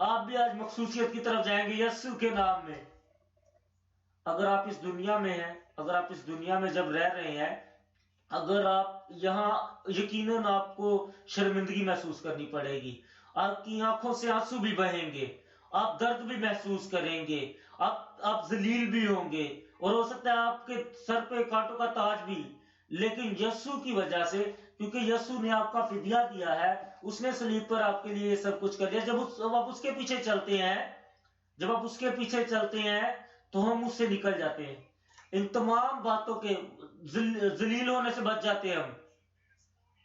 آپ بھی آج مخصوصیت کی طرف جائیں گے یسوع کے نام میں. اگر آپ اس دنیا میں ہیں، اگر آپ اس دنیا میں جب رہ رہے ہیں، اگر آپ یہاں، یقیناً آپ کو شرمندگی محسوس کرنی پڑے گی، آپ کی آنکھوں سے آنسو بھی بہیں گے، آپ درد بھی محسوس کریں گے، آپ ذلیل بھی ہوں گے، اور ہو سکتا ہے آپ کے سر پہ کانٹوں کا تاج بھی. لیکن یسوع کی وجہ سے، کیونکہ یسوع نے آپ کا فدیہ دیا ہے، اس نے صلیب پر آپ کے لیے یہ سب کچھ کر دیا. جب آپ اس کے پیچھے چلتے ہیں، جب آپ اس کے پیچھے چلتے ہیں تو ہم اس سے نکل جاتے ہیں، ان تمام باتوں کے ذلیل ہونے سے بچ جاتے ہیں،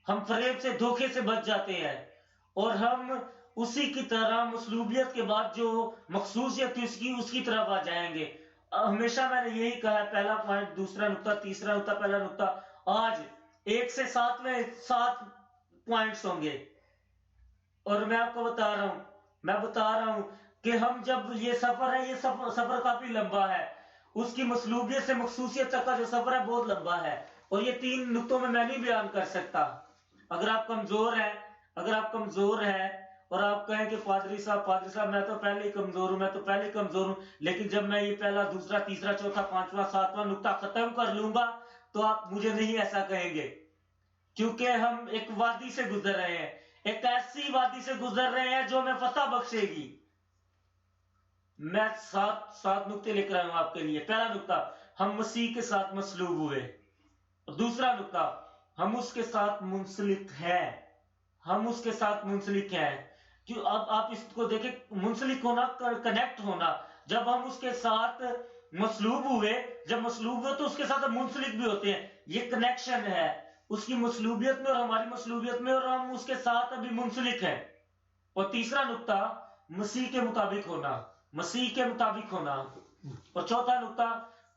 ہم فریب سے، دھوکے سے بچ جاتے ہیں، اور ہم اسی کی طرح مصلوبیت کے بعد جو مخصوصیت اس کی طرف آ جائیں گے. ہمیشہ میں نے یہی کہا ہے، پہلا پوائنٹ، دوسرا نقطہ، تیسرا نقطہ، پہلا نقطہ. آج 1 سے 7 میں 7 پوائنٹس ہوں گے، اور میں آپ کو بتا رہا ہوں کہ ہم جب یہ سفر ہے، یہ سفر کافی لمبا ہے، اس کی مصلوبیت سے مخصوصیت تک کا جو سفر ہے بہت لمبا ہے، اور یہ 3 نقطوں میں نہیں بیان کر سکتا. اگر آپ کمزور ہیں اور آپ کہیں کہ پادری صاحب میں تو پہلے ہی کمزور ہوں، لیکن جب میں یہ پہلا، دوسرا، تیسرا، چوتھا، پانچواں، 7واں نقطہ ختم کر لوں گا تو آپ مجھے نہیں ایسا کہیں گے، کیونکہ ہم ایک وادی سے گزر رہے ہیں، ایک ایسی وادی سے گزر رہے ہیں جو میں فتح بخشے گی. میں 7 نقطے لکھ رہا ہوں آپ کے لیے. پہلا نقطہ، ہم مسیح کے ساتھ مصلوب ہوئے. دوسرا نقطہ، ہم اس کے ساتھ منسلک ہیں. کیوں؟ اب آپ اس کو دیکھیں، منسلک ہونا، کنیکٹ ہونا. جب ہم اس کے ساتھ مصلوب ہوئے تو اس کے ساتھ ہم منسلک بھی ہوتے ہیں. یہ کنیکشن ہے اس کی مصلوبیت میں اور ہماری مصلوبیت میں، اور ہم اس کے ساتھ ابھی منسلک ہیں. اور تیسرا نقطہ، مسیح کے مطابق ہونا. اور چوتھا نقطہ،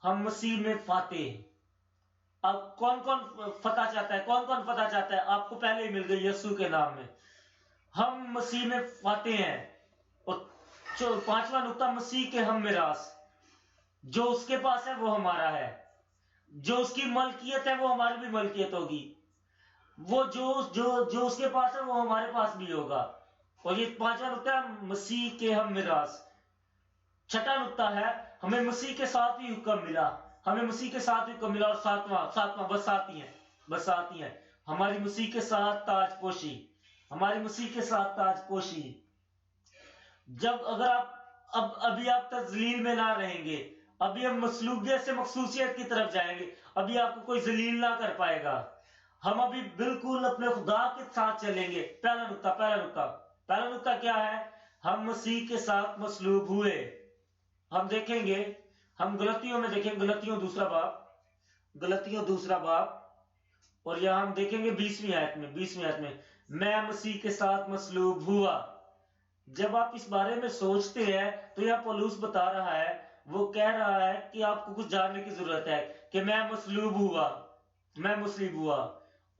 ہم مسیح میں فاتح. اب کون فتح چاہتا ہے؟ آپ کو پہلے ہی مل گئی یسوع کے نام میں. ہم مسیح میں فاتح ہیں. اور 5واں نقطہ، مسیح کے ہم میراث. جو اس کے پاس ہے وہ ہمارا ہے، جو اس کی ملکیت ہے وہ ہماری بھی ملکیت ہوگی، وہ جو اس کے پاس ہے وہ ہمارے پاس بھی ہوگا. اور یہ 5واں نقطہ ہے، مسیح کے ہم میراث. چھٹا نقطہ ہے، ہمیں مسیح کے ساتھ ہی حکم ملا. اور 7واں بس آتی ہیں ہماری مسیح کے ساتھ تاج پوشی. جب اگر ابھی آپ تذلیل میں نہ رہیں گے، ابھی ہم مصلوبیت سے مخصوصیت کی طرف جائیں گے، ابھی آپ کو کوئی ذلیل نہ کر پائے گا. ہم ابھی بالکل اپنے خدا کے ساتھ چلیں گے. پہلا نقطہ کیا ہے؟ ہم مسیح کے ساتھ مصلوب ہوئے. ہم دیکھیں گے، ہم غلطیوں میں دیکھیں، غلطیوں دوسرا باب، اور یہاں ہم دیکھیں گے 20ویں آیت میں، میں مسیح کے ساتھ مصلوب ہوا. جب آپ اس بارے میں سوچتے ہیں تو یہاں پولس بتا رہا ہے، وہ کہہ رہا ہے کہ آپ کو کچھ جاننے کی ضرورت ہے کہ میں مصلوب ہوا.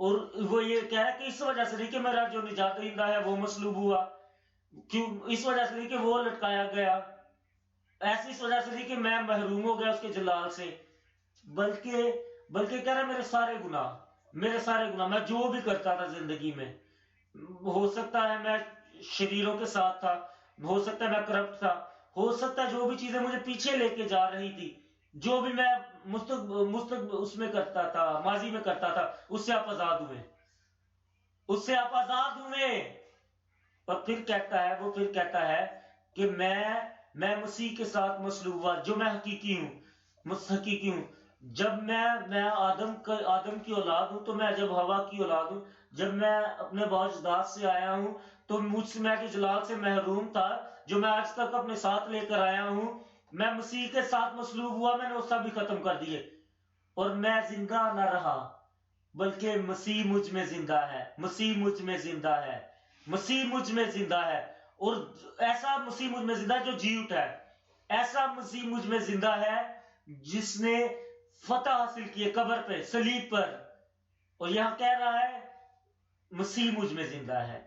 اور وہ یہ کہہ رہا ہے کہ اس وجہ سے نہیں کہ میرا جو نجات دہندہ ہے وہ مصلوب ہوا، کیوں؟ اس وجہ سے نہیں کہ وہ لٹکایا گیا، ایسی اس وجہ سے نہیں کہ میں محروم ہو گیا اس کے جلال سے، بلکہ کہہ رہا میرے سارے گناہ، میں جو بھی کرتا تھا زندگی میں، ہو سکتا ہے میں شریروں کے ساتھ تھا، ہو سکتا ہے میں کرپٹ تھا، ہو سکتا ہے جو بھی چیزیں مجھے پیچھے لے کے جا رہی تھی، جو بھی میں مستقبل اس میں کرتا تھا، ماضی میں کرتا تھا، اس سے آپ آزاد ہوئے. اور پھر کہتا ہے کہ میں مسیح کے ساتھ مصلوب ہوا، جو میں حقیقی ہوں. جب میں آدم کی اولاد ہوں، تو میں جب ہوا کی اولاد ہوں، جب میں اپنے باوجداد سے آیا ہوں، تو مجھ سے، میں جو جلال سے محروم تھا، جو میں آج تک اپنے ساتھ لے کر آیا ہوں، میں مسیح کے ساتھ مصلوب ہوا، میں نے وہ سب بھی ختم کر دیے. اور میں زندہ نہ رہا، بلکہ مسیح مجھ میں زندہ ہے. اور ایسا مسیح مجھ میں زندہ ہے جو جی اٹھا ہے، ایسا مسیح مجھ میں زندہ ہے جس نے فتح حاصل کی ہے قبر پہ، صلیب پر. اور یہاں کہہ رہا ہے مسیح مجھ میں زندہ ہے.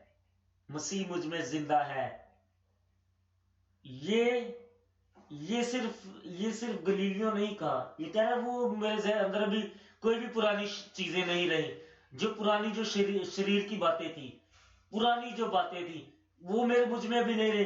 یہ صرف گلیلیوں نہیں کہا، یہ کہہ رہا ہے وہ میرے ذہن اندر ابھی کوئی بھی پرانی چیزیں نہیں رہی، جو شریر کی باتیں تھی، پرانی جو باتیں تھی وہ مجھ میں بھی نہیں رہی.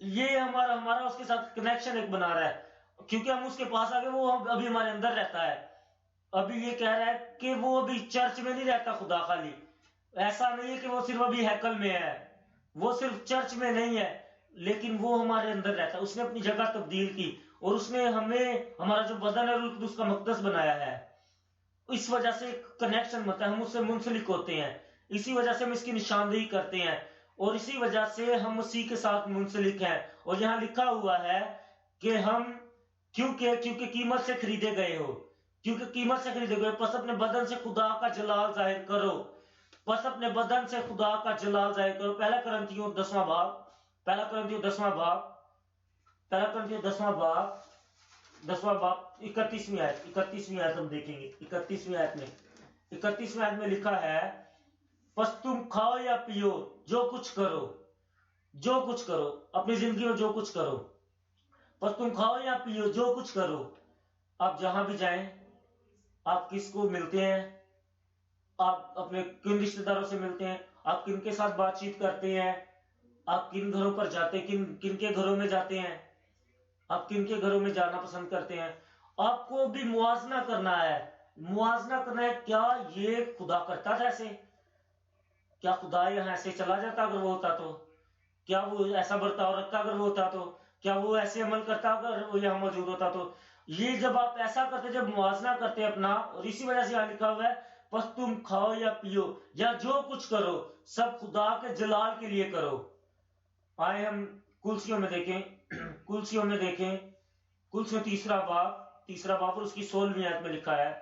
یہ ہمارا اس کے ساتھ کنیکشن ایک بنا رہا ہے، کیونکہ ہم اس کے پاس آ گئے، وہ ابھی ہمارے اندر رہتا ہے. ابھی یہ کہہ رہا ہے کہ وہ ابھی چرچ میں نہیں رہتا خدا، خالی ایسا نہیں ہے کہ وہ صرف ابھی ہیکل میں ہے، وہ صرف چرچ میں نہیں ہے، لیکن وہ ہمارے اندر رہتا ہے. اس نے اپنی جگہ تبدیل کی اور اس نے ہمیں ہمارا جو بدن ہے روح القدس کا مقدس بنایا ہے. اس وجہ سے کنیکشن ہوتا ہے، ہم اس سے منسلک ہوتے ہیں، اسی وجہ سے ہم اس کی نشاندہی کرتے ہیں، اور اسی وجہ سے ہم مسیح کے ساتھ منسلک ہیں. اور یہاں لکھا ہوا ہے کہ ہم کیونکہ قیمت سے خریدے گئے ہو، کیونکہ قیمت سے خریدے گئے، پس اپنے بدن سے خدا کا جلال ظاہر کرو، پس اپنے بدن سے خدا کا جلال ظاہر کرو. پہلا کرنتھیوں 10واں باب 31ویں آیت ہم دیکھیں گے. 31ویں آیت میں لکھا ہے، پس تم کھاؤ یا پیو، جو کچھ کرو اپنی زندگی میں، جو کچھ کرو، پس تم کھاؤ یا پیو، جو کچھ کرو. آپ جہاں بھی جائیں، آپ کس کو ملتے ہیں، آپ اپنے کن رشتہ داروں سے ملتے ہیں، آپ کن کے ساتھ بات چیت کرتے ہیں، آپ کن گھروں پر جاتے ہیں، کن کے گھروں میں جاتے ہیں، آپ کن کے گھروں میں جانا پسند کرتے ہیں. آپ کو بھی موازنہ کرنا ہے. کیا یہ خدا کرتا تھا ایسے؟ کیا خدا یہاں ایسے چلا جاتا اگر وہ ہوتا تو؟ کیا وہ ایسا برتاؤ رکھتا اگر وہ ہوتا تو؟ کیا وہ ایسے عمل کرتا اگر وہ یہاں موجود ہوتا تو؟ یہ جب آپ ایسا کرتے، جب موازنہ کرتے اپنا، اور اسی وجہ سے یہاں لکھا ہوا ہے، پس تم کھاؤ یا پیو یا جو کچھ کرو، سب خدا کے جلال کے لیے کرو. آئے ہم کلسیوں میں دیکھیں کلسیوں تیسرا باب اور اس کی 16ویں آیت میں لکھا ہے،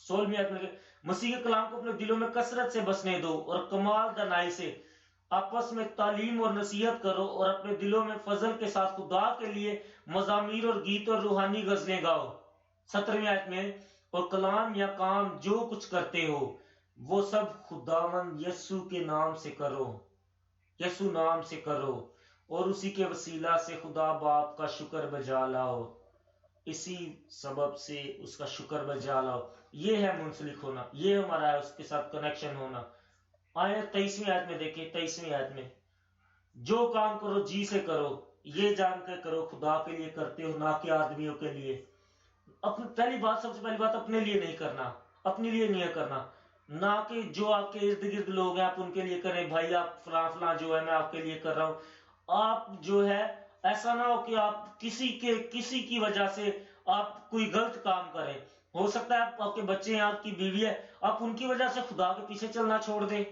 16ویں آیت میں، مسیح کے کلام کو اپنے دلوں میں کثرت سے بسنے دو اور کمال دانائی سے آپس میں تعلیم اور نصیحت کرو، اور اپنے دلوں میں فضل کے ساتھ خدا کے لیے مزامیر اور گیت اور روحانی غزلیں گاؤ. 17ویں آیت میں، اور کلام یا کام جو کچھ کرتے ہو وہ سب خداوند یسوع کے نام سے کرو، اور اسی کے وسیلہ سے خدا باپ کا شکر بجا لاؤ، اسی سبب سے اس کا شکر بجا لاؤ. یہ ہے منسلک ہونا، یہ ہمارا ہے اس کے ساتھ کنیکشن ہونا. آئے 23ویں آیت میں دیکھیں، 23ویں آیت میں، جو کام کرو جی سے کرو، یہ جان کر کرو خدا کے لیے کرتے ہو، نہ کہ آدمیوں کے لیے. سب سے پہلی بات اپنے لیے نہیں کرنا، نہ کہ جو آپ کے ارد گرد لوگ ہیں آپ ان کے لیے کریں، بھائی آپ فلاں جو ہے میں آپ کے لیے کر رہا ہوں. آپ جو ہے ایسا نہ ہو کہ آپ کسی کی وجہ سے آپ کوئی غلط کام کریں. ہو سکتا ہے آپ کے بچے ہیں، آپ کی بیوی ہے، آپ ان کی وجہ سے خدا کے پیچھے چلنا چھوڑ دیں،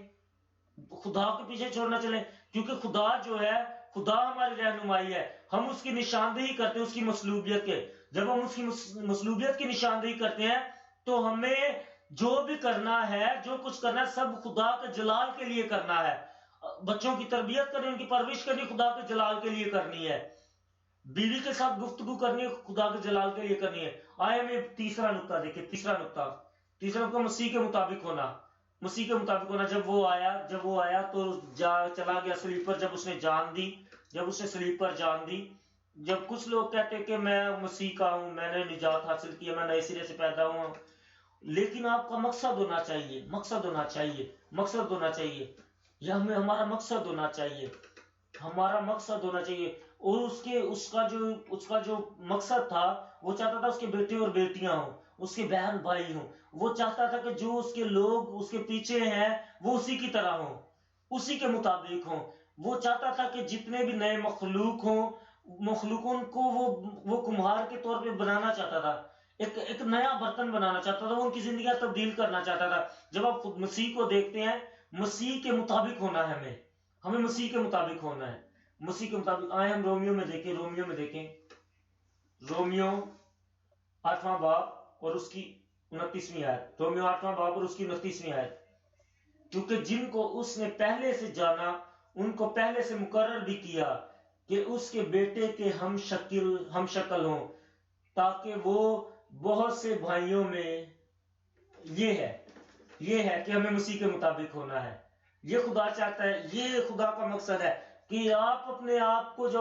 خدا کے پیچھے چھوڑنا چلیں، کیونکہ خدا جو ہے، خدا ہماری رہنمائی ہے. ہم اس کی نشاندہی کرتے ہیں اس کی مصلوبیت کے. جب ہم اس کی مصلوبیت کی نشاندہی کرتے ہیں تو ہمیں جو بھی کرنا ہے، جو کچھ کرنا ہے، سب خدا کے جلال کے لیے کرنا ہے. بچوں کی تربیت کرنی، ان کی پرورش کرنی، خدا کے جلال کے لیے کرنی ہے. بیوی کے ساتھ گفتگو کرنی ہے، خدا کے جلال کے لیے کرنی ہے. آئے ہمیں تیسرا نقطہ دیکھیں، تیسرا نقطہ مسیح کے مطابق ہونا. جب وہ آیا تو چلا گیا سلیب پر، جب اس نے سلیب پر جان دی. جب کچھ لوگ کہتے کہ میں مسیح کا ہوں، میں نے نجات حاصل کیا، میں نئے سرے سے پیدا ہوا ہوں، لیکن آپ کا مقصد ہونا چاہیے. یہ ہمارا مقصد ہونا چاہیے، اور اس کا جو مقصد تھا، وہ چاہتا تھا اس کے بیٹے اور بیٹیاں ہوں، اس کے بہن بھائی ہوں. وہ چاہتا تھا کہ جو اس کے لوگ اس کے پیچھے ہیں وہ اسی کی طرح ہوں، اسی کے مطابق ہوں. وہ چاہتا تھا کہ جتنے بھی نئے مخلوقوں کو وہ کمہار کے طور پہ بنانا چاہتا تھا، ایک نیا برتن بنانا چاہتا تھا، وہ ان کی زندگیاں تبدیل کرنا چاہتا تھا. جب آپ خود مسیح کو دیکھتے ہیں، مسیح کے مطابق ہونا ہے، ہمیں مسیح کے مطابق ہونا ہے. آئے ہم رومیو میں دیکھیں رومیو 8واں باب اور اس کی 29ویں آیت. رومیو 8واں باب اور اس کی 29ویں آیت. کیونکہ جن کو اس نے پہلے سے جانا، ان کو پہلے سے مقرر بھی کیا کہ اس کے بیٹے کے ہم شکل ہوں، تاکہ وہ بہت سے بھائیوں میں، یہ ہے کہ ہمیں مسیح کے مطابق ہونا ہے. یہ خدا چاہتا ہے، یہ خدا کا مقصد ہے کہ آپ اپنے آپ کو جو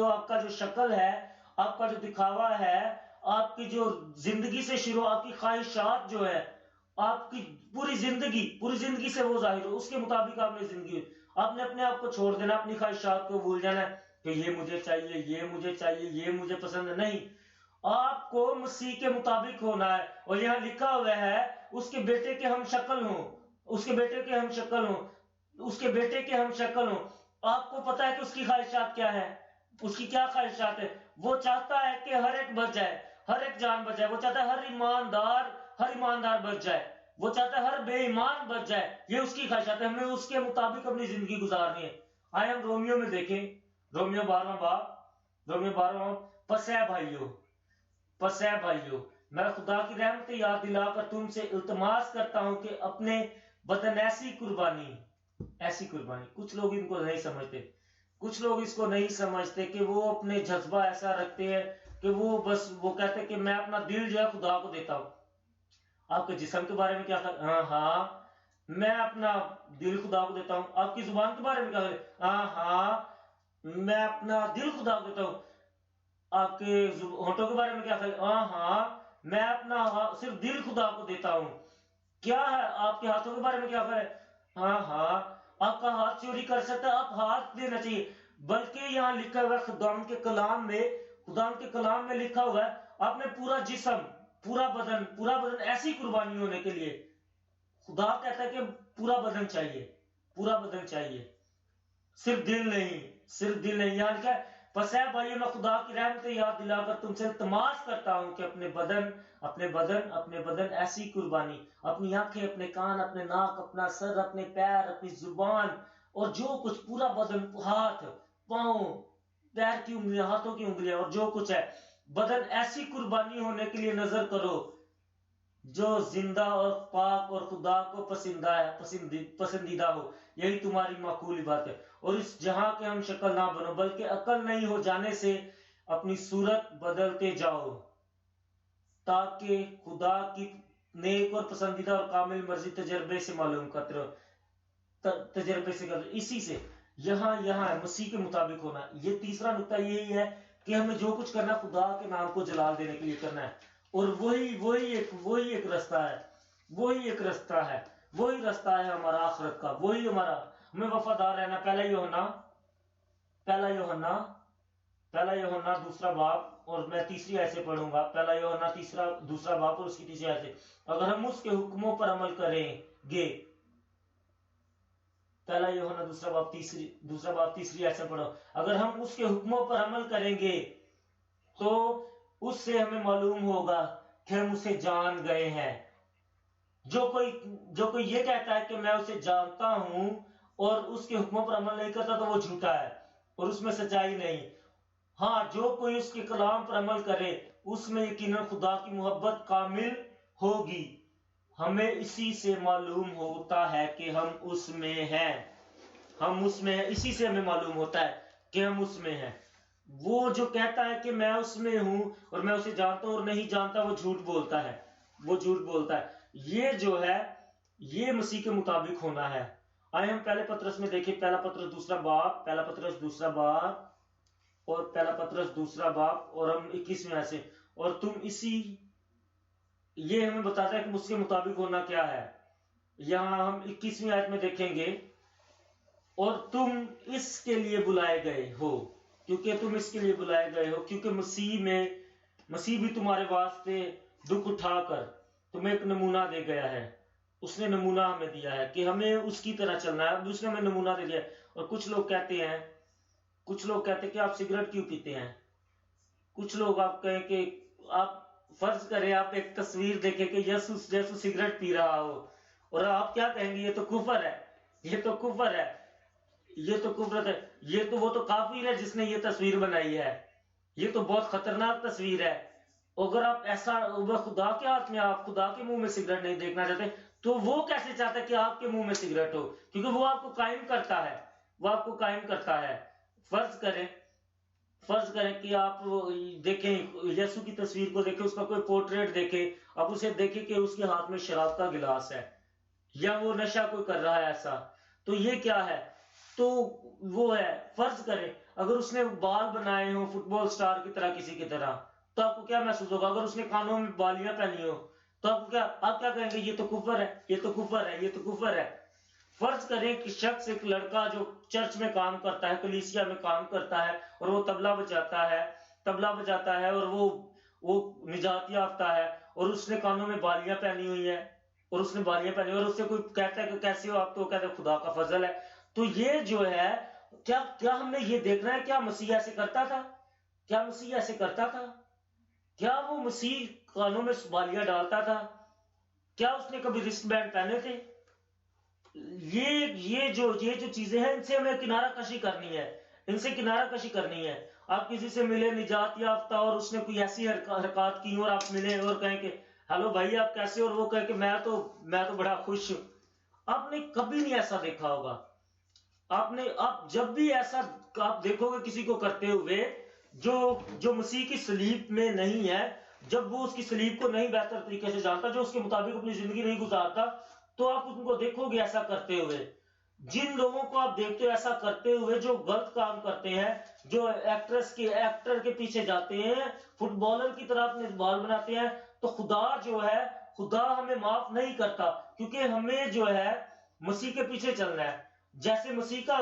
آپ کا جو شکل ہے، آپ کا جو دکھاوا ہے، آپ کی جو زندگی سے شروع، آپ کی خواہشات جو ہے، آپ کی پوری زندگی سے وہ ظاہر ہو، اس کے مطابق آپ نے اپنے آپ کو چھوڑ دینا، اپنی خواہشات کو بھول جانا ہے. کہ یہ مجھے چاہیے، یہ مجھے چاہیے، یہ مجھے پسند ہے، نہیں، آپ کو مسیح کے مطابق ہونا ہے. اور یہاں لکھا ہوا ہے اس کے بیٹے کے ہم شکل ہوں، اس کے بیٹے کے ہم شکل ہوں، اس کے بیٹے کے ہم شکل ہوں. آپ کو پتا ہے کہ اس کی خواہشات کیا ہے؟ اس کی کیا خواہشات ہے؟ وہ چاہتا ہے کہ ہر ایک بچ جائے، ہر ایک جان بچ جائے. وہ چاہتا ہے ہر ایماندار بچ جائے، وہ چاہتا ہے ہر بے ایمان بچ جائے. یہ اس کی خواہشات ہے. ہمیں اس کے مطابق اپنی زندگی گزارنی ہے. آئے ہم رومیو میں دیکھیں، رومیو 12واں باب، پس اے بھائیو میں خدا کی رحمت یاد دلا کر تم سے التماس کرتا ہوں کہ اپنے بدن ایسی قربانی، کچھ لوگ ان کو نہیں سمجھتے، کچھ لوگ اس کو نہیں سمجھتے کہ وہ اپنے جذبہ ایسا رکھتے ہیں کہ وہ کہتے ہیں کہ میں اپنا دل جو ہے خدا کو دیتا ہوں. آپ کے جسم کے بارے میں کیا خیال؟ ہاں میں اپنا دل خدا کو دیتا ہوں. آپ کی زبان کے بارے میں کیا خیال؟ ہاں میں اپنا دل خدا کو دیتا ہوں. آپ کے ہونٹوں کے بارے میں کیا خیال؟ ہاں میں اپنا صرف دل خدا کو دیتا ہوں. کیا ہے آپ کے ہاتھوں کے بارے میں کیا خیال ہے؟ ہاں آپ کا ہاتھ چوری کر سکتا ہے، آپ ہاتھ دینا چاہیے. بلکہ یہاں لکھا ہوا ہے خداوند کے کلام میں لکھا ہوا ہے آپ نے پورا جسم، پورا بدن ایسی قربانی ہونے کے لیے. خدا کہتا ہے کہ پورا بدن چاہیے، صرف دل نہیں. یعنی کہ پس اے بھائی میں خدا کی رحمت یاد دلا کر تم سے التماس کرتا ہوں کہ اپنے بدن ایسی قربانی، اپنی آنکھیں، اپنے کان، اپنے ناک، اپنا سر، اپنے پیر، اپنی زبان اور جو کچھ پورا بدن، ہاتھ، پاؤں، پیر کی انگلیاں، ہاتھوں کی انگلیاں اور جو کچھ ہے، بدن ایسی قربانی ہونے کے لیے نظر کرو جو زندہ اور پاک اور خدا کو پسندیدہ ہو. یہی تمہاری معقول بات ہے. اور اس جہاں کے ہم شکل نہ بنو بلکہ عقل نہیں ہو جانے سے اپنی صورت بدلتے جاؤ تاکہ خدا کی نیک اور پسندیدہ اور کامل مرضی تجربے سے معلوم کرتے رہو. اسی سے یہاں ہے مسیح کے مطابق ہونا. یہ تیسرا نقطہ یہی ہے کہ ہمیں جو کچھ کرنا ہے خدا کے نام کو جلال دینے کے لیے کرنا ہے. اور وہی ایک رستہ ہے ہمارا آخرت کا. وہی ہمیں وفادار رہنا. پہلا یوحنا دوسرا باب، اور میں تیسری آیت سے پڑھوں گا. پہلا یوحنا دوسرا باب اور اس کی تیسری آیت سے. اگر ہم اس کے حکموں پر عمل کریں گے، پہلا یوحنا دوسرا باب تیسری آیت سے پڑھو. اگر ہم اس کے حکموں پر عمل کریں گے تو اس سے ہمیں معلوم ہوگا کہ ہم اسے جان گئے ہیں. جو کوئی یہ کہتا ہے کہ میں اسے جانتا ہوں اور اس کے حکموں پر عمل نہیں کرتا تو وہ جھوٹا ہے اور اس میں سچائی نہیں. ہاں جو کوئی اس کے کلام پر عمل کرے اس میں یقیناً خدا کی محبت کامل ہوگی. ہمیں اسی سے معلوم ہوتا ہے کہ ہم اس میں ہیں. اسی سے ہمیں معلوم ہوتا ہے کہ ہم اس میں ہیں. وہ جو کہتا ہے کہ میں اس میں ہوں اور میں اسے جانتا ہوں اور نہیں جانتا، وہ جھوٹ بولتا ہے. یہ جو ہے یہ مسیح کے مطابق ہونا ہے. آئے ہم پہلے پطرس میں دیکھیں، پہلا پطرس دوسرا باب اور ہم 21ویں آیت سے. اور تم یہ ہمیں بتاتا ہے کہ اس کے مطابق ہونا کیا ہے. یہاں ہم 21ویں آیت میں دیکھیں گے، اور تم اس کے لیے بلائے گئے ہو، کیونکہ مسیح بھی تمہارے واسطے دکھ اٹھا کر تمہیں ایک نمونہ دے گیا ہے. اس نے نمونہ ہمیں دیا ہے کہ ہمیں اس کی طرح چلنا ہے. اب اس نے ہمیں نمونہ دے دیا ہے. اور کچھ لوگ کہتے ہیں کہ آپ سگریٹ کیوں پیتے ہیں. کچھ لوگ آپ کہیں کہ آپ فرض کریں آپ ایک تصویر دیکھیں کہ یسوع سگریٹ پی رہا ہو اور آپ کیا کہیں گے؟ یہ تو کفر ہے. یہ تو وہ تو کافر ہے جس نے یہ تصویر بنائی ہے. یہ تو بہت خطرناک تصویر ہے. اگر آپ ایسا خدا کے ہاتھ میں، آپ خدا کے منہ میں سگریٹ نہیں دیکھنا چاہتے تو وہ کیسے چاہتا ہے کہ آپ کے منہ میں سگریٹ ہو؟ کیونکہ وہ آپ کو قائم کرتا ہے. فرض کریں کہ آپ دیکھیں یسوع کی تصویر کو دیکھیں، اس کا کوئی پورٹریٹ دیکھیں، آپ اسے دیکھیں کہ اس کے ہاتھ میں شراب کا گلاس ہے یا وہ نشہ کوئی کر رہا ہے ایسا، تو یہ کیا ہے؟ تو وہ ہے. فرض کریں اگر اس نے بال بنائے ہوں فٹ بال سٹار کی طرح، کسی کی طرح، تو آپ کو کیا محسوس ہوگا؟ اگر اس نے کانوں میں بالیاں پہنی ہو تو آپ کیا کہیں گے؟ یہ تو کفر ہے. فرض کریں کہ شخص ایک لڑکا جو چرچ میں کام کرتا ہے، کلیسیا میں کام کرتا ہے، اور وہ طبلہ بجاتا ہے اور وہ نجات یافتہ ہے، اور اس نے کانوں میں بالیاں پہنی ہوئی ہیں، اور اس سے کوئی کہتا ہے کہ کیسے ہو آپ، تو وہ کہتا ہے خدا کا فضل ہے. تو یہ جو ہے کیا ہم نے یہ دیکھنا ہے کیا مسیح ایسے کرتا تھا؟ کیا وہ مسیح کانوں میں بالیاں ڈالتا تھا؟ کیا اس نے کبھی رسٹ بینڈ پہنے تھے؟ یہ جو چیزیں ہیں ان سے ہمیں کنارہ کشی کرنی ہے. آپ کسی سے ملے نجات یافتہ اور اس نے کوئی ایسی حرکات کی اور آپ ملے اور کہیں کہ ہیلو بھائی آپ کیسے، اور وہ کہے کہ میں تو بڑا خوش ہوں. آپ نے کبھی نہیں ایسا دیکھا ہوگا. آپ جب بھی ایسا آپ دیکھو گے کسی کو کرتے ہوئے جو مسیح کی صلیب میں نہیں ہے، جب وہ اس کی صلیب کو نہیں بہتر طریقے سے جانتا، جو اس کے مطابق اپنی زندگی نہیں گزارتا، تو آپ ان کو دیکھو گے ایسا کرتے ہوئے. جن لوگوں کو آپ دیکھتے ہو ایسا کرتے ہوئے جو غلط کام کرتے ہیں، جو ایکٹر کے پیچھے جاتے ہیں، فٹ بالر کی طرح اپنے بال بناتے ہیں، تو خدا ہمیں معاف نہیں کرتا، کیونکہ ہمیں جو ہے مسیح کے پیچھے چلنا ہے. جیسے مسیح کا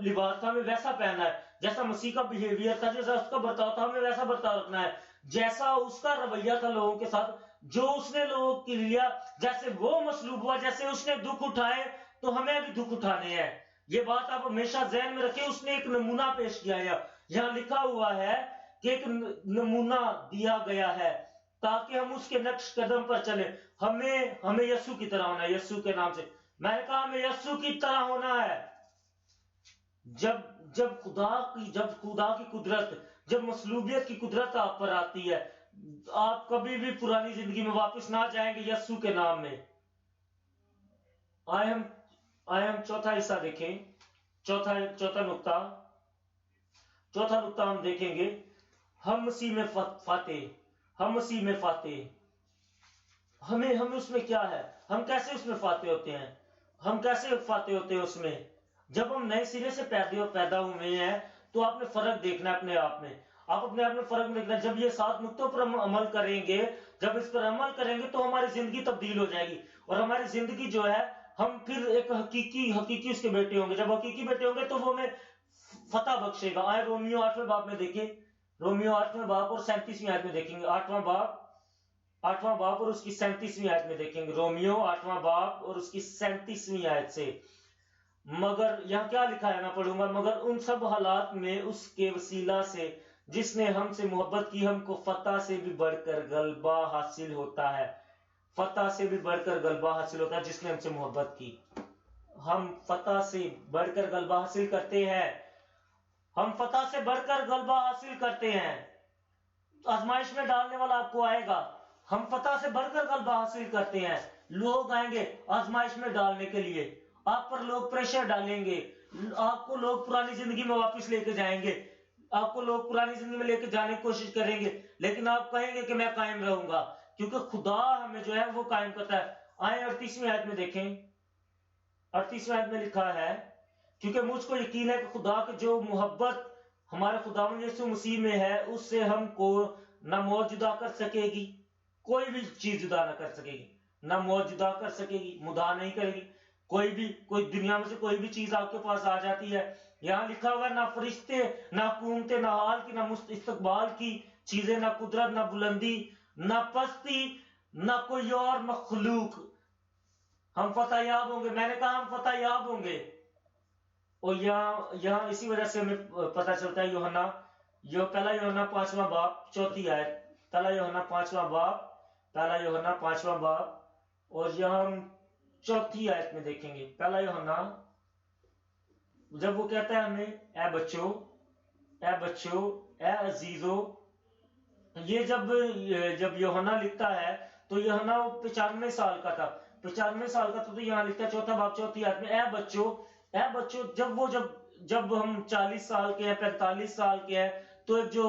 لباس تھا ہمیں ویسا پہننا ہے، جیسا مسیح کا بیہیویئر تھا، جیسا اس کا برتاؤ تھا ہمیں ویسا برتاؤ رکھنا ہے، جیسا اس کا رویہ تھا لوگوں کے ساتھ، جو اس نے لوگوں کے لیا، جیسے وہ مصلوب ہوا، جیسے اس نے دکھ اٹھائے تو ہمیں بھی دکھ اٹھانے ہیں. یہ بات آپ ہمیشہ ذہن میں رکھیں. اس نے ایک نمونہ پیش کیا ہے، یہاں لکھا ہوا ہے کہ ایک نمونہ دیا گیا ہے تاکہ ہم اس کے نقش قدم پر چلیں. ہمیں یسوع کی طرح ہونا ہے. یسوع کے نام سے میں نے کہا ہمیں یسوع کی طرح ہونا ہے. جب خدا کی قدرت، جب مصلوبیت کی قدرت آپ پر آتی ہے، آپ کبھی بھی پرانی زندگی میں واپس نہ جائیں گے. یسوع کے نام میں آئے ہم چوتھا حصہ دیکھیں. چوتھا نقطہ ہم دیکھیں گے. ہم مسیح میں فاتح. ہمیں اس میں کیا ہے؟ ہم کیسے اس میں فاتح ہوتے ہیں؟ اس میں جب ہم نئے سرے سے پیدا ہوئے ہیں تو آپ نے فرق دیکھنا ہے اپنے آپ میں. آپ اپنے آپ میں فرق دیکھنا ہے. جب یہ 7 نقطوں پر ہم عمل کریں گے، جب اس پر عمل کریں گے تو ہماری زندگی تبدیل ہو جائے گی، اور ہماری زندگی جو ہے ہم پھر ایک حقیقی اس کے بیٹے ہوں گے. جب حقیقی بیٹے ہوں گے تو وہ ہمیں فتح بخشے گا. آئے رومیو 8ویں باب میں دیکھیں. رومیو 8ویں باب اور 37ویں آیت میں دیکھیں گے. 8واں باب اور اس کی 37ویں آیت میں دیکھیں گے. رومیو 8واں باب اور اس کی 37ویں آیت سے. مگر یہاں کیا لکھا ہے، میں پڑھوں گا. مگر ان سب حالات میں اس کے وسیلہ سے جس نے ہم سے محبت کی، ہم کو فتح سے بھی بڑھ کر غلبہ حاصل ہوتا ہے. جس نے ہم سے محبت کی. ہم فتح سے بڑھ کر غلبہ حاصل کرتے ہیں. آزمائش میں ڈالنے والا آپ کو آئے گا. ہم فتح سے بڑھ کر غلبہ حاصل کرتے ہیں. لوگ آئیں گے آزمائش میں ڈالنے کے لیے. آپ پر لوگ پریشر ڈالیں گے. آپ کو لوگ پرانی زندگی میں واپس لے کے جائیں گے. آپ کو لوگ پرانی زندگی میں لے کے جانے کی کوشش کریں گے، لیکن آپ کہیں گے کہ میں قائم رہوں گا، کیونکہ خدا ہمیں جو ہے وہ قائم کرتا ہے. آئیں 38ویں آیت میں دیکھیں. 38ویں آیت میں لکھا ہے، کیونکہ مجھ کو یقین ہے کہ خدا کی جو محبت ہمارے خداوند یسوع مسیح میں ہے، اس سے ہم کو نہ موت جدا کر سکے گی، کوئی بھی چیز جدا نہ کر سکے گی. نہ موت جدا کر سکے گی، مدا نہیں کرے گی. کوئی دنیا میں سے کوئی بھی چیز آپ کے پاس آ جاتی ہے، یہاں لکھا ہوا نہ فرشتے، نہ حکومتیں، نہ حال کی، نہ استقبال کی چیزیں، نہ قدرت، نہ بلندی، نہ پستی، نہ کوئی اور مخلوق. ہم فتح یاب ہوں گے. میں نے کہا ہم فتح یاب ہوں گے. اور یہاں اسی وجہ سے ہمیں پتہ چلتا ہے پہلا یوحنا 5واں باب 4 آیت. پہلا یوحنا 5واں باب اور یہاں ہم 4 آیت میں دیکھیں گے. پہلا یوحنا، جب وہ کہتا ہے ہمیں اے بچوں، اے عزیزو، یہ جب یوحنا لکھتا ہے تو یوحنا 95 سال کا تھا. 95 سال کا تو یہاں لکھتا ہے 4 باب 4 آیت میں اے بچوں. جب ہم 40 سال کے ہیں، 45 سال کے ہیں، تو ایک جو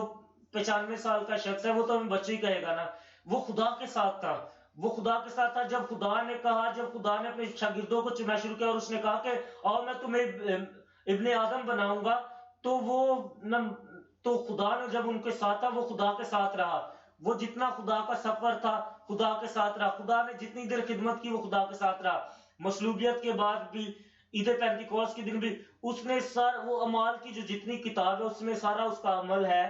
95 سال کا شخص ہے وہ تو ہمیں بچہ ہی کہے گا نا. وہ خدا کے ساتھ تھا. جب خدا نے اپنے شاگردوں کو چننا شروع کیا اور اس نے کہا کہ آؤ میں تمہیں ابن آدم بناؤں گا، تو خدا نے جب ان کے ساتھ تھا وہ خدا کے ساتھ رہا. وہ جتنا خدا کا سفر تھا خدا کے ساتھ رہا. خدا نے جتنی دیر خدمت کی وہ خدا کے ساتھ رہا. مصلوبیت کے بعد بھی عید پینتیکوس کے دن بھی اس نے وہ امال کی جو جتنی کتاب ہے اس میں سارا اس کا عمل ہے.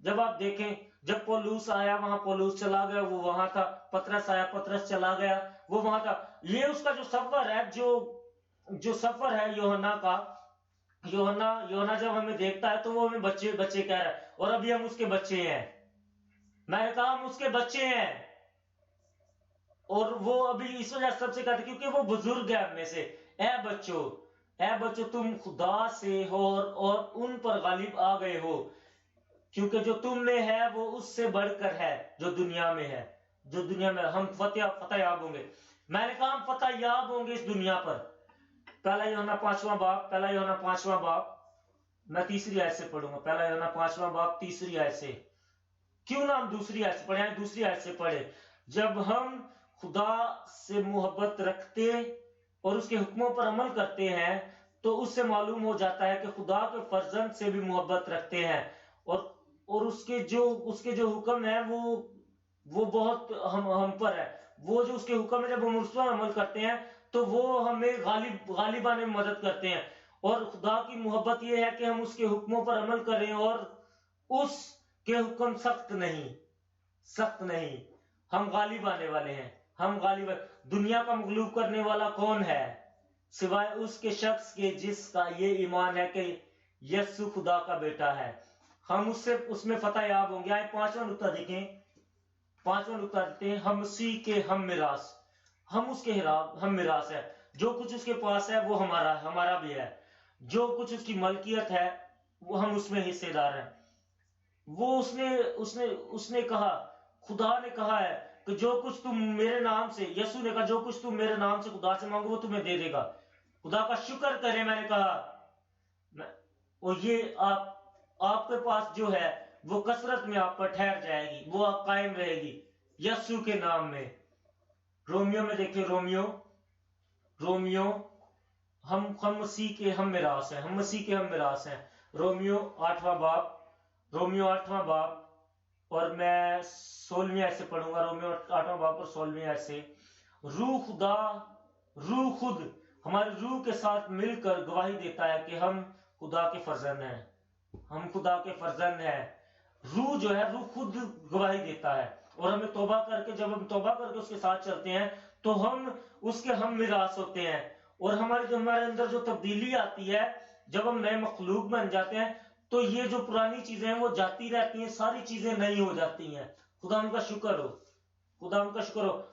جب آپ دیکھیں جب پولوس آیا وہاں پولوس چلا گیا وہ وہاں تھا، پطرس آیا پطرس چلا گیا وہ وہاں تھا. یہ اس کا جو سفر ہے جو سفر ہے یوحنا کا، یوحنا جب ہمیں دیکھتا ہے تو وہ ہمیں بچے بچے کہہ رہا ہے، اور ابھی ہم اس کے بچے ہیں. میں نے کہا ہم اس کے بچے ہیں، اور وہ ابھی اس وجہ سب سے کہتے کیونکہ وہ بزرگ ہے ہم میں سے. اے بچوں تم خدا سے ہو اور ان پر غالب آ گئے ہو، کیونکہ جو تم میں ہے وہ اس سے بڑھ کر ہے جو دنیا میں ہے. جو دنیا میں ہم فتح یاب ہوں گے. میں نے کہا ہم فتح یاب ہوں گے اس دنیا پر. پہلا یوحنا 5واں باب میں تیسری آیت سے پڑھوں گا. پہلا یوحنا 5واں باب تیسری آیت سے. کیوں نہ ہم دوسری آیت سے پڑھیں؟ دوسری آیت سے پڑھیں. جب ہم خدا سے محبت رکھتے اور اس کے حکموں پر عمل کرتے ہیں تو اس سے معلوم ہو جاتا ہے کہ خدا کے فرزند سے بھی محبت رکھتے ہیں، اور اس کے جو حکم ہے وہ بہت ہم پر ہے. وہ جو اس کے حکم ہے جب ہم اس پر عمل کرتے ہیں تو وہ ہمیں غالب آنے میں مدد کرتے ہیں. اور خدا کی محبت یہ ہے کہ ہم اس کے حکموں پر عمل کریں، اور اس کے حکم سخت نہیں. ہم غالب آنے والے ہیں. دنیا کا مغلوب کرنے والا کون ہے سوائے اس کے شخص کے جس کا یہ ایمان ہے کہ یسوع خدا کا بیٹا ہے. ہم اس میں فتح یاب ہوں گے. آئے 5واں نقطہ دیکھیں. 5واں نقطہ دیکھتے ہیں. ہم مسیح کے ہم میراث. ہم اس کے ہم میراث ہے. جو کچھ اس کے پاس ہے وہ ہمارا بھی ہے. جو کچھ اس کی ملکیت ہے وہ ہم اس میں حصے دار ہیں. وہ اس نے کہا، خدا نے کہا ہے کہ جو کچھ تم میرے نام سے، یسوع نے کہا جو کچھ تم میرے نام سے خدا سے مانگو وہ تمہیں دے دے گا. خدا کا شکر کریں. میں نے کہا اور یہ آپ کے پاس جو ہے وہ کثرت میں آپ پر ٹھہر جائے گی، وہ آپ قائم رہے گی یسوع کے نام میں. رومیو میں دیکھیں، رومیو ہم مسیح کے ہم میراث ہیں. ہم مسیح کے ہم میراث ہیں. رومیو 8واں باب اور میں 16ویں آیت سے پڑھوں گا. رومیو 8واں باب اور 16ویں آیت سے. روح خود ہماری روح کے ساتھ مل کر گواہی دیتا ہے کہ ہم خدا کے فرزند ہیں. ہم خدا کے فرزند ہیں. روح جو ہے روح خود گواہی دیتا ہے، اور ہمیں جب ہم توبہ کر کے اس کے ساتھ چلتے ہیں تو ہم اس کے ہم میراث ہوتے ہیں. اور ہمارے اندر جو تبدیلی آتی ہے جب ہم نئے مخلوق بن جاتے ہیں تو یہ جو پرانی چیزیں ہیں وہ جاتی رہتی ہیں، ساری چیزیں نئی ہو جاتی ہیں. خدا ان کا شکر ہو.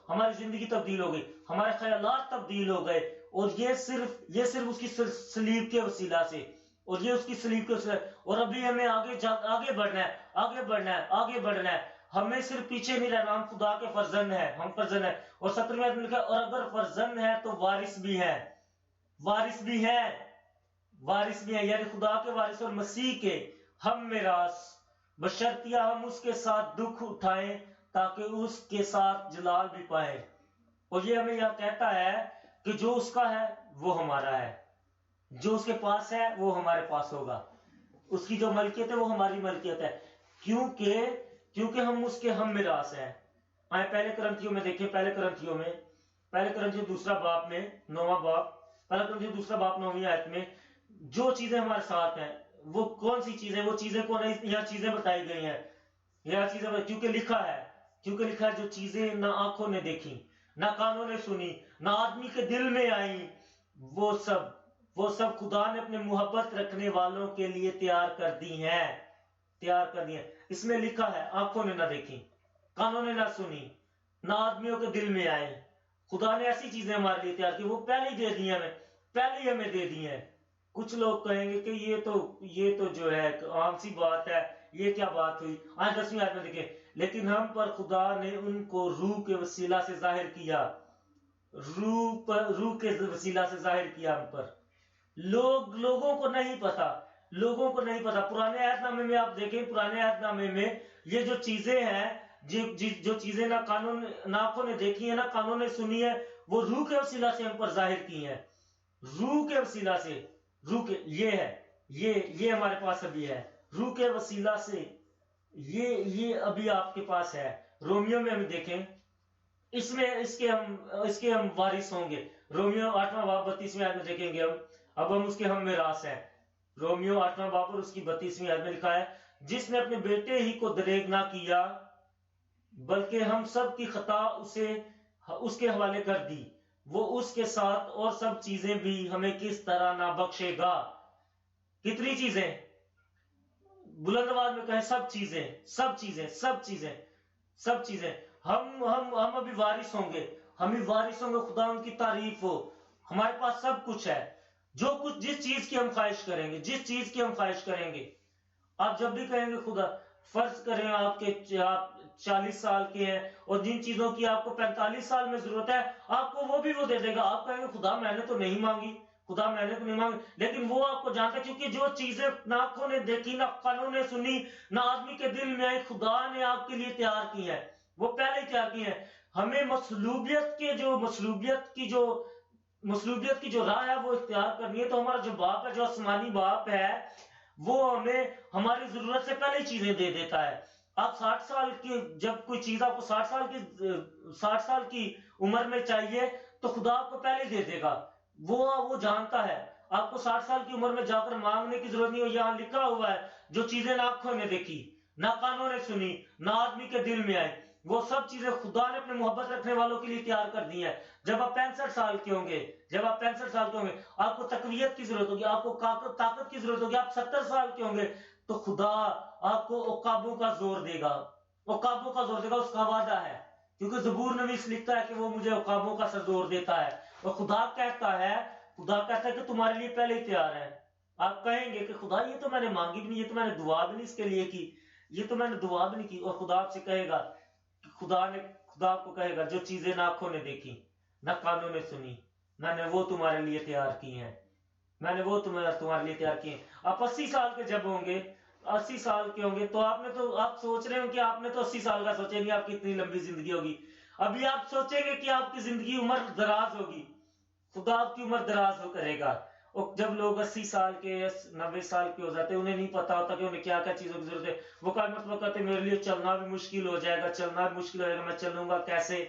ہماری زندگی تبدیل ہو گئی، ہمارے خیالات تبدیل ہو گئے، اور یہ صرف اس کی صلیب کے وسیلہ سے، اور یہ اس کی صلیب کے وسیلہ. اور ابھی ہمیں آگے بڑھنا ہے. ہمیں صرف پیچھے نہیں رہنا. ہم خدا کے فرزند ہیں. اور 17ویں آیت میں لکھا اور اگر فرزند ہے تو وارث بھی ہے. یعنی خدا کے وارث اور مسیح کے ہم میراث، بشرطیہ ہم اس کے ساتھ دکھ اٹھائیں تاکہ اس کے ساتھ جلال بھی پائیں. اور یہ ہمیں یہاں کہتا ہے کہ جو اس کا ہے وہ ہمارا ہے، جو اس کے پاس ہے وہ ہمارے پاس ہوگا. اس کی جو ملکیت ہے وہ ہماری ملکیت ہے، کیونکہ ہم اس کے ہم میراث ہیں. آئے پہلے کرنتھیوں میں دیکھیں. پہلے کرنتھیوں دوسرا باب میں 9واں باب، پہلا کرنتھیوں دوسرا باب 9ویں آیت میں جو چیزیں ہمارے ساتھ ہیں وہ کون سی چیزیں، وہ چیزیں کون ہیں؟ یہاں چیزیں بتائی گئی ہیں. کیونکہ لکھا ہے جو چیزیں نہ آنکھوں نے دیکھی، نہ کانوں نے سنی، نہ آدمی کے دل میں آئی، وہ سب خدا نے اپنے محبت رکھنے والوں کے لیے تیار کر دی ہیں. اس میں لکھا ہے آنکھوں نے نہ دیکھی، کانوں نے نہ سنی، نہ آدمیوں کے دل میں آئے. خدا نے ایسی چیزیں ہمارے لیے تیار کی، وہ پہلے ہی ہمیں دے دی ہیں. کچھ لوگ کہیں گے کہ یہ تو جو ہے عام سی بات ہے، یہ کیا بات ہوئی. 10ویں آیت میں دیکھیں. لیکن ہم پر خدا نے ان کو روح کے وسیلہ سے ظاہر کیا. روح کے وسیلہ سے ظاہر کیا ہم پر. لوگوں کو نہیں پتا. پرانے عہد نامے میں آپ دیکھیں، پرانے عہد نامے میں یہ جو چیزیں ہیں، جو چیزیں نہ آنکھوں نے دیکھی ہیں نہ کانوں نے سنی ہے، وہ روح کے وسیلہ سے ہم پر ظاہر کی ہیں. روح کے وسیلہ سے یہ ہمارے پاس ابھی ہے. روح کے وسیلہ سے یہ ابھی آپ کے پاس ہے. رومیو میں ہم دیکھیں، اس کے ہم وارث ہوں گے. رومیو 8واں باب 32ویں آیت میں دیکھیں گے ہم اب ہم اس کے ہم میراث ہیں۔ رومیو 8واں باب اور اس کی 32ویں آیت میں لکھا ہے جس نے اپنے بیٹے ہی کو دریغ نہ کیا بلکہ ہم سب کی خطا اس کے حوالے کر دی، وہ اس کے ساتھ اور سب چیزیں بھی ہمیں کس طرح نہ بخشے گا۔ کتنی چیزیں؟ بلند آواز میں کہیں سب چیزیں، سب چیزیں، سب چیزیں، سب چیزیں۔ ہم ابھی وارث ہوں گے، ہم ہی وارث ہوں گے، خدا ان کی تعریف ہو، ہمارے پاس سب کچھ ہے، جو کچھ جس چیز کی ہم خواہش کریں گے، جس چیز کی ہم خواہش کریں گے۔ آپ جب بھی کہیں گے خدا، فرض کریں آپ 40 سال کے ہیں اور جن چیزوں کی آپ کو 45 سال میں ضرورت ہے آپ کو وہ بھی وہ دے دے گا، آپ کہیں گے خدا میں نے تو نہیں مانگی، خدا میں نے تو نہیں مانگی، لیکن وہ آپ کو جانتا ہے کیونکہ جو چیزیں نہ آنکھوں نے دیکھی، نہ کانوں نے سنی، نہ آدمی کے دل میں آئی، خدا نے آپ کے لیے تیار کی ہیں، وہ پہلے ہی تیار کی ہیں۔ ہمیں مصلوبیت کی جو راہ ہے وہ اختیار کرنی ہے، تو ہمارا جو باپ ہے، جو آسمانی باپ ہے، وہ ہمیں ہماری ضرورت سے پہلے چیزیں دے دیتا ہے۔ آپ 60 سال کی جب کوئی چیز آپ کو 60 سال کی عمر میں چاہیے تو خدا آپ کو پہلے دے دے گا، وہ جانتا ہے۔ آپ کو 60 سال کی عمر میں جا کر مانگنے کی ضرورت نہیں ہو، یہاں لکھا ہوا ہے جو چیزیں نہ آنکھوں نے دیکھی، نہ کانوں نے سنی، نہ آدمی کے دل میں آئی، وہ سب چیزیں خدا نے اپنے محبت رکھنے والوں کے لیے تیار کر دی ہیں۔ جب آپ 65 سال کے ہوں گے آپ کو تقویت کی ضرورت ہوگی، آپ کو طاقت کی ضرورت ہوگی، آپ 70 سال کے ہوں گے تو خدا آپ کو عقابوں کا زور دے گا، اس کا وعدہ ہے، کیونکہ زبور نویس لکھتا ہے کہ وہ مجھے عقابوں کا زور دیتا ہے، اور خدا کہتا ہے کہ تمہارے لیے پہلے ہی تیار ہے۔ آپ کہیں گے کہ خدا یہ تو میں نے مانگی بھی نہیں، یہ تو میں نے دعا بھی نہیں اس کے لیے کی، یہ تو میں نے دعا بھی نہیں کی، اور خدا آپ سے کہے گا، خدا آپ کو کہے گا جو چیزیں نہ آنکھوں نے دیکھی، نہ کانوں نے سنی، میں نے وہ تمہارے لیے تیار کی ہیں، میں نے وہ تمہارے لیے تیار کی ہیں۔ آپ 80 سال کے جب ہوں گے، 80 سال کے ہوں گے تو آپ سوچ رہے ہوں کہ آپ نے تو 80 سال کا سوچے نہیں آپ کی اتنی لمبی زندگی ہوگی، ابھی آپ سوچیں گے کہ آپ کی زندگی عمر دراز ہوگی، خدا آپ کی عمر دراز ہو کرے گا۔ اور جب لوگ 80 سال کے 90 سال کے ہو جاتے ہیں، انہیں نہیں پتا ہوتا کہ انہیں کیا کیا چیزوں کی ضرورت ہے، وہ کئی مرتبہ کہتے ہیں میرے لیے چلنا بھی مشکل ہو جائے گا، میں چلوں گا کیسے؟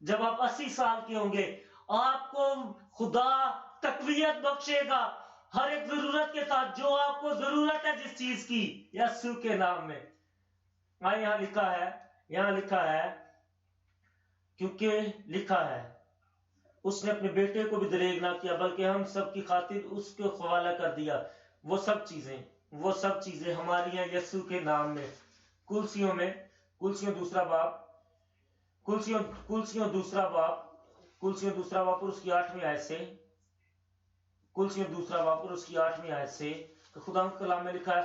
جب آپ 80 سال کے ہوں گے آپ کو خدا تقویت بخشے گا، ہر ایک ضرورت کے ساتھ جو آپ کو ضرورت ہے جس چیز کی، یسوع کے نام میں۔ یہاں لکھا ہے کیونکہ لکھا ہے اس نے اپنے بیٹے کو بھی دریغ نہ کیا بلکہ ہم سب کی خاطر اس کو حوالہ کر دیا، وہ سب چیزیں ہماری ہیں یسوع کے نام میں۔ کلسیوں دوسرا باپ اور اس کی 8ویں آیت سے خدا کے کلام میں لکھا ہے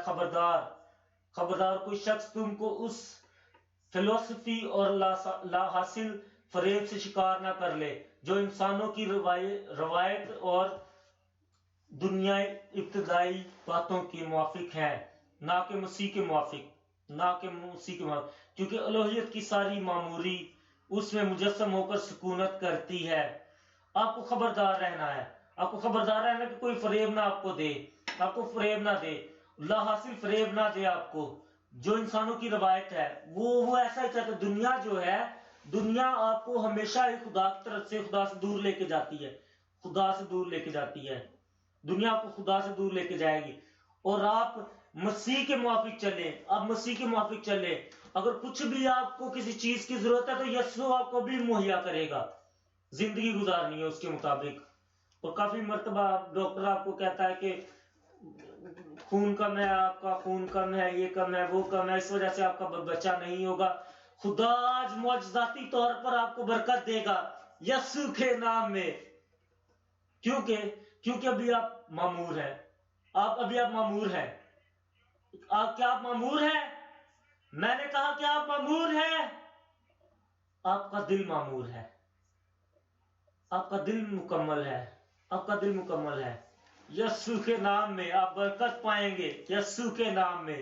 خبردار کوئی شخص تم کو اس فلسفی اور لا حاصل فریب سے شکار نہ کر لے جو انسانوں کی روایت اور دنیای ابتدائی باتوں کے موافق ہے، نہ کہ مسیح کے موافق، کیونکہ الوہیت کی ساری معموری اس میں مجسم ہو کر سکونت کرتی ہے۔ آپ کو خبردار رہنا ہے، کہ کوئی فریب نہ آپ کو دے، لا حاصل فریب نہ دے آپ کو، جو انسانوں کی روایت ہے وہ ایسا ہی چاہتا ہے۔ دنیا آپ کو ہمیشہ ہی خدا کی طرف سے خدا سے دور لے کے جاتی ہے، دنیا آپ کو خدا سے دور لے کے جائے گی، اور آپ مسیح کے موافق چلے، اگر کچھ بھی آپ کو کسی چیز کی ضرورت ہے تو یسوع آپ کو بھی مہیا کرے گا، زندگی گزارنی ہے اس کے مطابق۔ اور کافی مرتبہ ڈاکٹر آپ کو کہتا ہے کہ خون کم ہے، آپ کا خون کم ہے، یہ کم ہے، وہ کم ہے، اس وجہ سے آپ کا بچہ نہیں ہوگا۔ خدا آج معجزاتی طور پر آپ کو برکت دے گا یسوع کے نام میں، کیونکہ ابھی آپ معمور ہیں، کیا آپ معمور ہیں؟ میں نے کہا کہ آپ معمور ہیں، آپ کا دل معمور ہے، آپ کا دل مکمل ہے، یسوع کے نام میں آپ برکت پائیں گے، یسوع کے نام میں۔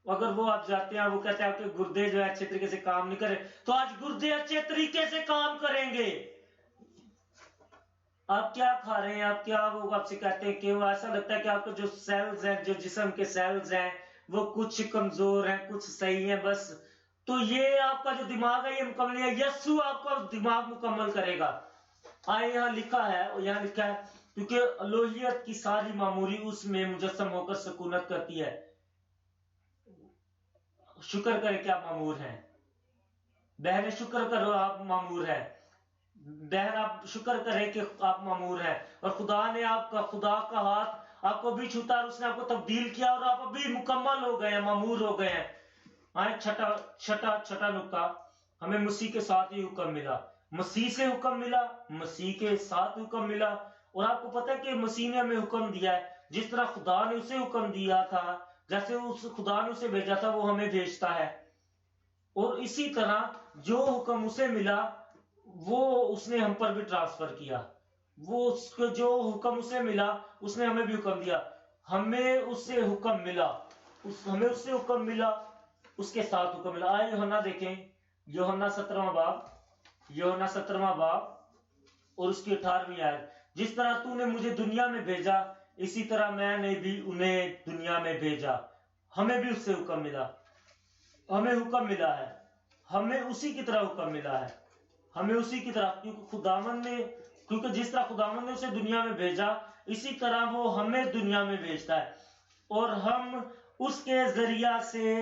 اگر وہ آپ جاتے ہیں، وہ کہتے ہیں آپ کے گردے جو ہے اچھے طریقے سے کام نہیں کرے، تو آج گردے اچھے طریقے سے کام کریں گے۔ آپ کیا کھا رہے ہیں، وہ آپ سے کہتے ہیں کہ وہ ایسا لگتا ہے کہ آپ کو جو سیلز ہیں، جو جسم کے سیلز ہیں وہ کچھ کمزور ہیں، کچھ صحیح ہیں، بس تو یہ آپ کا جو دماغ ہے یہ مکمل ہے، یسوع آپ کا دماغ مکمل کرے گا۔ یہاں لکھا ہے کیونکہ الوہیت کی ساری معموری اس میں مجسم ہو کر سکونت کرتی ہے. شکر کرے کہ آپ معمور ہیں. بہن شکر کرو آپ معمور ہیں. بہن آپ شکر کریں کہ آپ معمور ہیں اور خدا نے خدا کا ہاتھ آپ کو بھی چھوتا اور اس نے آپ کو تبدیل کیا اور آپ ابھی مکمل ہو گئے ہیں، معمور ہو گئے ہیں. چھٹا نکتہ، ہمیں مسیح کے ساتھ ہی حکم ملا. مسیح سے حکم ملا، مسیح کے ساتھ حکم ملا. اور آپ کو پتہ ہے کہ مسیح نے ہمیں حکم دیا ہے، جس طرح خدا نے اسے حکم دیا تھا، جیسے خدا نے اسے بھیجا تھا وہ ہمیں بھیجتا ہے. اور اسی طرح جو حکم اسے ملا وہ اس نے ہم پر بھی ٹرانسفر کیا. وہ اس کو جو حکم اسے ملا اس نے ہمیں بھی حکم دیا. ہمیں اس سے حکم ملا، ہمیں اس سے حکم ملا، اس کے ساتھ حکم ملا. آئے یوحنا دیکھیں، یوحنا 17واں باب اور اس کی 18ویں آیت. جس طرح تو نے مجھے دنیا میں بھیجا اسی طرح میں نے بھی انہیں دنیا میں بھیجا. ہمیں بھی اس سے حکم ملا، ہمیں حکم ملا ہے، ہمیں اسی کی طرح حکم ملا ہے، ہمیں اسی کی طرح، کیونکہ جس طرح خداوند نے اسے دنیا میں بھیجا اسی طرح وہ ہمیں دنیا میں بھیجتا ہے. اور ہم اس کے ذریعہ سے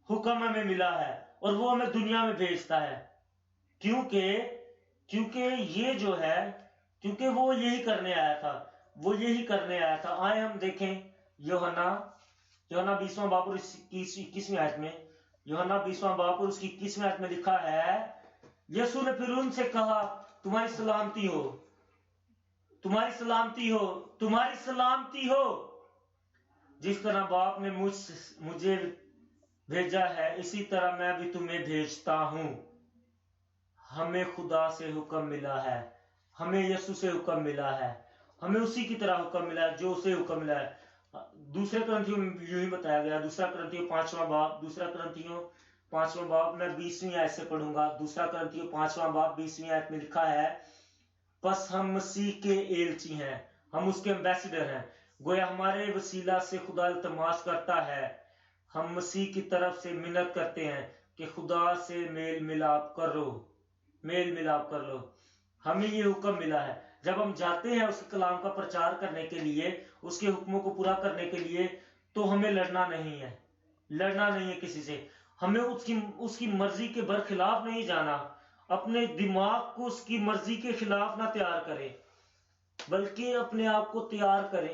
حکم ہمیں ملا ہے اور وہ ہمیں دنیا میں بھیجتا ہے. کیونکہ یہ جو ہے، کیونکہ وہ یہی کرنے آیا تھا. آئے ہم دیکھیں یوحنا 20واں باب اور اس کی 21ویں آیت میں. یوحنا 20واں باب اور اس کی 21ویں آیت میں لکھا ہے، یسوع نے پھر ان سے کہا، تمہاری سلامتی ہو، تمہاری سلامتی ہو، تمہاری سلامتی ہو. جس طرح باپ نے مجھے بھیجا ہے اسی طرح میں بھی تمہیں بھیجتا ہوں. ہمیں خدا سے حکم ملا ہے، ہمیں یسوع سے حکم ملا ہے، ہمیں اسی کی طرح حکم ملا ہے جو اسے حکم ملا ہے. دوسرے کرنتھیوں میں یوں ہی بتایا گیا، دوسرا کرنتھیوں 5واں باب میں 20ویں آیت سے پڑھوں گا. دوسرا کرنتھیوں 5واں باب 20ویں آیت میں لکھا ہے، پس ہم مسیح کے ایلچی ہیں، ہم اس کے ایمبیسڈر ہیں، گویا ہمارے وسیلہ سے خدا التماس کرتا ہے. ہم مسیح کی طرف سے منت کرتے ہیں کہ خدا سے میل ملاپ کر لو. ہمیں یہ حکم ملا ہے. جب ہم جاتے ہیں اس کے کلام کا پرچار کرنے کے لیے، اس کے حکموں کو پورا کرنے کے لیے، تو ہمیں لڑنا نہیں ہے کسی سے. ہمیں اس کی مرضی کے برخلاف نہیں جانا. اپنے دماغ کو اس کی مرضی کے خلاف نہ تیار کرے، بلکہ اپنے آپ کو تیار کرے.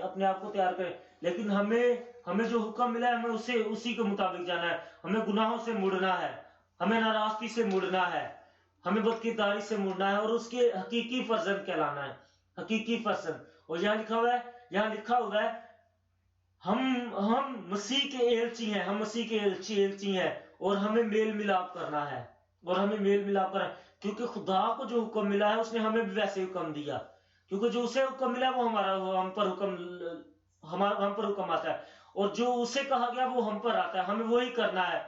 لیکن ہمیں جو حکم ملا ہے ہمیں اسی کے مطابق جانا ہے. ہمیں گناہوں سے مڑنا ہے، ہمیں ناراضگی سے مڑنا ہے، ہمیں بدکرداری سے مڑنا ہے اور اس کے حقیقی فرزند کہلانا ہے، حقیقی فرزند. اور یہاں لکھا ہوا ہے ہم مسیح کے ایلچی ہیں اور ہمیں میل ملاپ کرنا ہے. کیونکہ خدا کو جو حکم ملا ہے اس نے ہمیں بھی ویسے حکم دیا. کیونکہ جو اسے حکم ملا وہ ہم پر حکم آتا ہے، اور جو اسے کہا گیا وہ ہم پر آتا ہے. ہمیں وہی کرنا ہے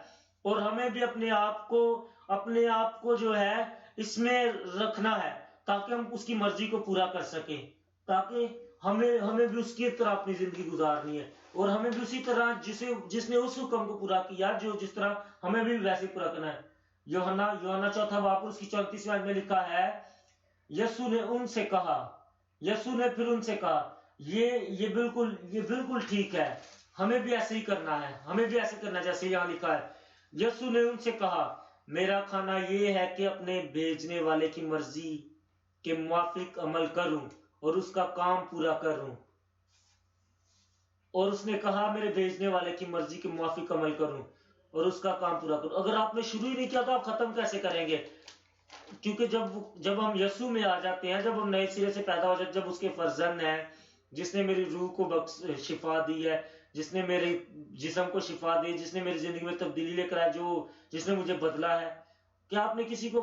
اور ہمیں بھی اپنے آپ کو جو ہے اس میں رکھنا ہے تاکہ ہم اس کی مرضی کو پورا کر سکیں. تاکہ ہمیں بھی اس کی طرح اپنی زندگی گزارنی ہے اور ہمیں بھی اسی طرح جس نے اس حکم کو پورا کیا جس طرح ہمیں بھی ویسے پورا کرنا ہے. یوحنا 4 باب اس کی 34 آیت میں لکھا ہے، یسوع نے پھر ان سے کہا، یہ بالکل ٹھیک ہے، ہمیں بھی ایسے ہی کرنا ہے جیسے یہاں لکھا ہے. یسوع نے ان سے کہا، میرا کھانا یہ ہے کہ اپنے بھیجنے والے کی مرضی کے موافق عمل کروں اور اس کا کام پورا کروں. اور اس نے کہا، میرے بھیجنے والے کی مرضی کے موافق عمل کروں اور اس کا کام پورا کروں. اگر آپ نے شروع ہی نہیں کیا تو آپ ختم کیسے کریں گے؟ کیونکہ جب ہم یسوع میں آ جاتے ہیں، جب ہم نئے سرے سے پیدا ہو جاتے ہیں، جب اس کے فرزند ہیں، جس نے میری روح کو شفا دی ہے، جس نے میرے جسم کو شفا دی، جس نے میری زندگی میں تبدیلی لے کر آیا، جس نے مجھے بدلا ہے. کیا آپ نے کسی کو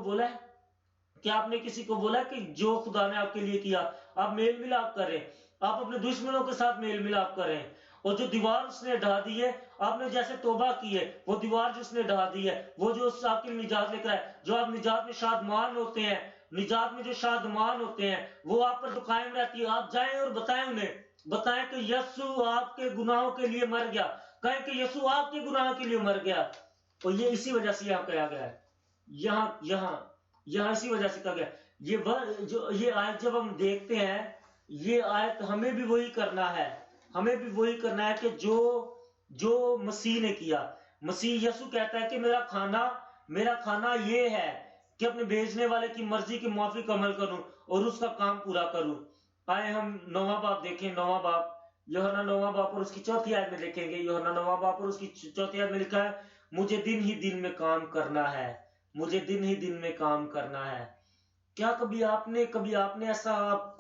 بولا کہ جو خدا نے آپ کے لیے کیا آپ میل ملاپ کریں؟ آپ اپنے دشمنوں کے ساتھ میل ملاپ کریں. اور جو دیوار اس نے ڈھا دی ہے، آپ نے جیسے توبہ کی ہے، وہ دیوار جو اس نے ڈھا دی ہے، وہ جو آپ کے نجات لے کر آئے، جو آپ نجات میں شادمان ہوتے ہیں، وہ آپ پر تو قائم رہتی ہے. آپ جائیں اور بتائیں کہ یسوع آپ کے گناہوں کے لیے مر گیا. کہیں کہ یسوع آپ کے گناہوں کے لیے مر گیا. اور یہ اسی وجہ سے یہاں کہا گیا ہے، یہاں اسی وجہ سے کہا گیا. یہ آیت جب ہم دیکھتے ہیں یہ آیت ہمیں بھی وہی کرنا ہے، ہمیں بھی وہی کرنا ہے کہ جو مسیح نے کیا۔ مسیح یسوع کہتا ہے کہ میرا کھانا یہ ہے کہ اپنے بھیجنے والے کی مرضی کے موافق عمل کروں اور اس کا کام پورا کروں۔ آئے ہم 9واں باب دیکھیں، 9واں باب، یوحنا 9واں باب اور اس کی 4تھی آیت میں دیکھیں گے۔ یوحنا 9واں باب اور اس کی 4تھی آیت میں لکھا ہے، مجھے دن ہی دن میں کام کرنا ہے، مجھے دن ہی دن میں کام کرنا ہے۔ کیا کبھی آپ نے ایسا آپ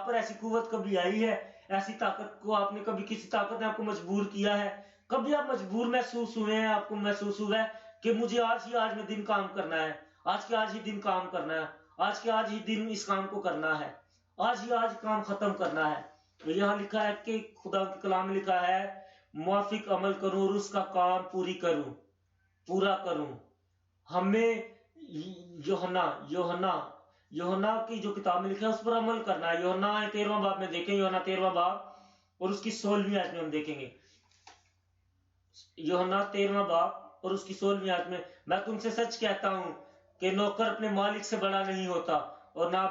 پر ایسی قوت کبھی آئی ہے، ایسی طاقت کو آپ نے کبھی، کسی طاقت نے آپ کو مجبور کیا ہے؟ کبھی آپ مجبور محسوس ہوئے ہیں، آپ کو محسوس ہوا ہے کہ مجھے آج میں دن کام کرنا ہے، آج ہی دن کام کرنا ہے، آج ہی دن اس کام کو کرنا ہے، آج کام ختم کرنا ہے؟ یہاں لکھا ہے کہ خدا کے کلام میں لکھا ہے، موافق عمل کروں اور اس کا کام پورا کروں۔ ہمیں یوحنا کی جو کتاب میں لکھا ہے اس پر عمل کرنا ہے۔ یوحنا 13واں باب میں دیکھیں، یوحنا 13واں باب اور اس کی 16ویں آیت میں ہم دیکھیں گے۔ یوحنا 13واں باب اور اس کی 16ویں آیت میں تم سے سچ کہتا ہوں کہ نوکر اپنے مالک سے بڑا نہیں ہوتا اور نہ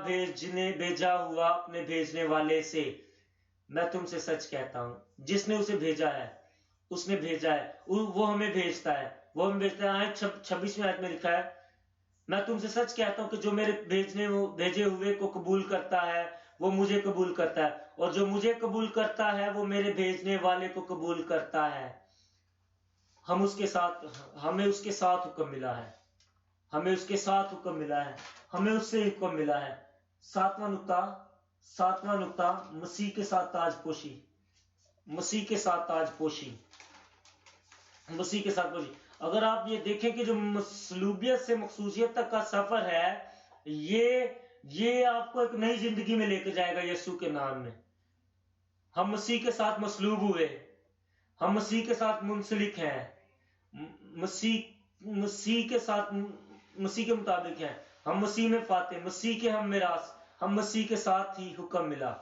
بھیجا ہوا اپنے بھیجنے والے سے۔ میں تم سے سچ کہتا ہوں، جس نے اسے بھیجا ہے، اس نے بھیجا ہے، وہ ہمیں بھیجتا ہے، 26ویں آیت میں لکھا ہے، میں تم سے سچ کہتا ہوں کہ جو میرے بھیجے ہوئے کو قبول کرتا ہے وہ مجھے قبول کرتا ہے، اور جو مجھے قبول کرتا ہے وہ میرے بھیجنے والے کو قبول کرتا ہے۔ ہمیں اس کے ساتھ حکم ملا ہے، ہمیں اس کے ساتھ حکم ملا ہے، ہمیں اس سے حکم ملا ہے۔ ساتواں نقطہ، مسیح کے ساتھ تاج پوشی، مسیح کے ساتھ تاج پوشی، مسیح کے ساتھ پوشی۔ اگر آپ یہ دیکھیں کہ جو مصلوبیت سے مخصوصیت تک کا سفر ہے، یہ آپ کو ایک نئی زندگی میں لے کے جائے گا یسوع کے نام میں۔ ہم مسیح کے ساتھ مصلوب ہوئے، ہم مسیح کے ساتھ منسلک ہیں، مسیح کے مطابق ہیں، ہم مسیح میں فاتح، مسیح کے ہم میراث، ہم مسیح کے ساتھ ہی حکم ملا،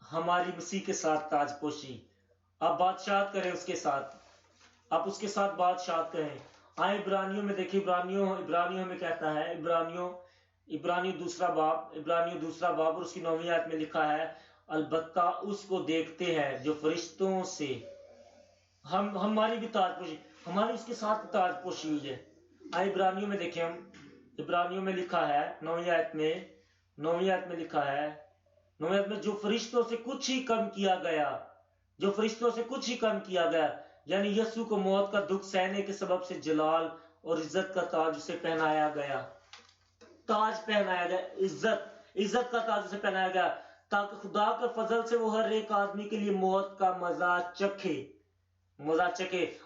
ہماری مسیح کے ساتھ تاج پوشی۔ آپ بادشاہت کریں اس کے ساتھ، آپ اس کے ساتھ بادشاہت کریں۔ آئے عبرانیوں میں دیکھیں، عبرانیوں میں کہتا ہے، عبرانیوں دوسرا باب اور اس کی 9ویں آیت میں لکھا ہے، البتہ اس کو دیکھتے ہیں جو فرشتوں سے، ہماری بھی تاج پوشی، ہماری اس کے ساتھ تاج پوشی ہوئی ہے۔ آئے عبرانیوں میں دیکھیں، ہم عبرانیوں میں لکھا ہے 9ویں آیت میں لکھا ہے، 9ویں آیت میں جو فرشتوں سے کچھ ہی کم کیا گیا، یعنی یسوع کو موت کا دکھ سہنے کے سبب سے جلال اور عزت کا تاج اسے پہنایا گیا، عزت کا تاج اسے پہنایا گیا، تاکہ خدا کے فضل سے وہ ہر ایک آدمی کے لیے موت کا مزہ چکھے۔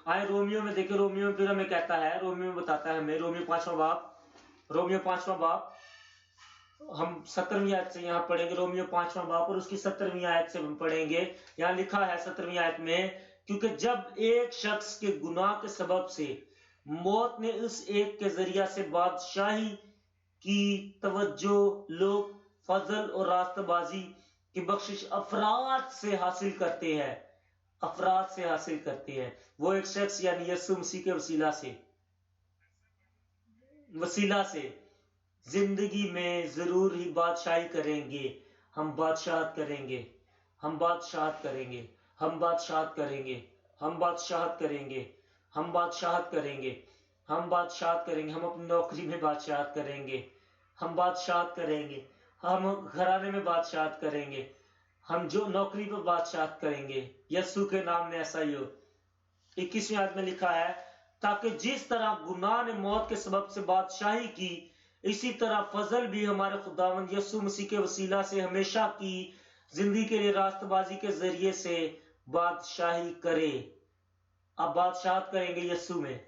آئے رومیو میں دیکھیں، رومیو میں پھر ہمیں کہتا ہے، رومیو میں بتاتا ہے ہمیں، رومیو 5واں باب ہم 17ویں آیت سے یہاں پڑھیں گے، رومیو 5واں باب اور اس کی 17ویں آیت سے ہم پڑھیں گے۔ یہاں لکھا ہے 17ویں آیت میں، کیونکہ جب ایک شخص کے گناہ کے سبب سے موت نے اس ایک کے ذریعہ سے بادشاہی کی توجہ لوگ فضل اور راستہ بازی کی بخشش افراد سے حاصل کرتے ہیں، وہ ایک شخص یعنی یسوع مسیح کے وسیلہ سے زندگی میں ضرور ہی بادشاہی کریں گے۔ ہم بادشاہت کریں گے، ہم بادشاہت کریں گے، ہم بادشاہت کریں گے، ہم بادشاہت کریں گے، ہم بادشاہت کریں گے، ہم بادشاہت کریں گے، ہم اپنی نوکری میں بادشاہت کریں گے، ہم بادشاہت کریں گے، ہم گھرانے میں بادشاہت کریں گے، ہم جو نوکری پر بادشاہت کریں گے۔ یسوع کے نام میں ایسا ہی ہو۔ 21ویں آیت میں لکھا ہے، تاکہ جس طرح گناہ نے موت کے سبب سے بادشاہی کی، اسی طرح فضل بھی ہمارے خداوند یسوع مسیح کے وسیلہ سے ہمیشہ کی زندگی کے لیے راست بازی کے ذریعے سے بادشاہی کرے۔ آپ بادشاہت کریں گے یسوع میں،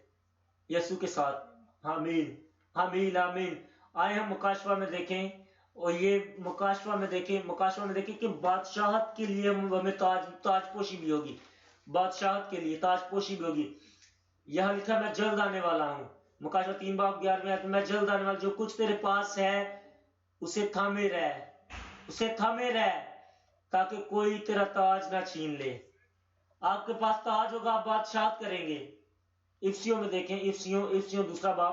یسوع کے ساتھ۔ آمین، آمین، آمین۔ آئے ہم مکاشفہ میں دیکھیں، اور یہ مکاشفہ میں دیکھیں کہ بادشاہت کے لیے ہمیں تاج پوشی بھی ہوگی، بادشاہت کے لیے تاج پوشی بھی ہوگی۔ یہاں لکھا میں جلد آنے والا ہوں، مکاشفہ 3 باب 11ویں آیت میں جلد آنے والا، جو کچھ تیرے پاس ہے اسے تھامے رہ تاکہ کوئی تیرا تاج نہ چھین لے۔ آپ کے پاس تاج ہوگا، آپ بادشاہت کریں گے۔ افسیوں میں دیکھیں، افسیوں دوسرا باب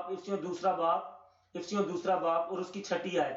اور اس کی 6 آیت۔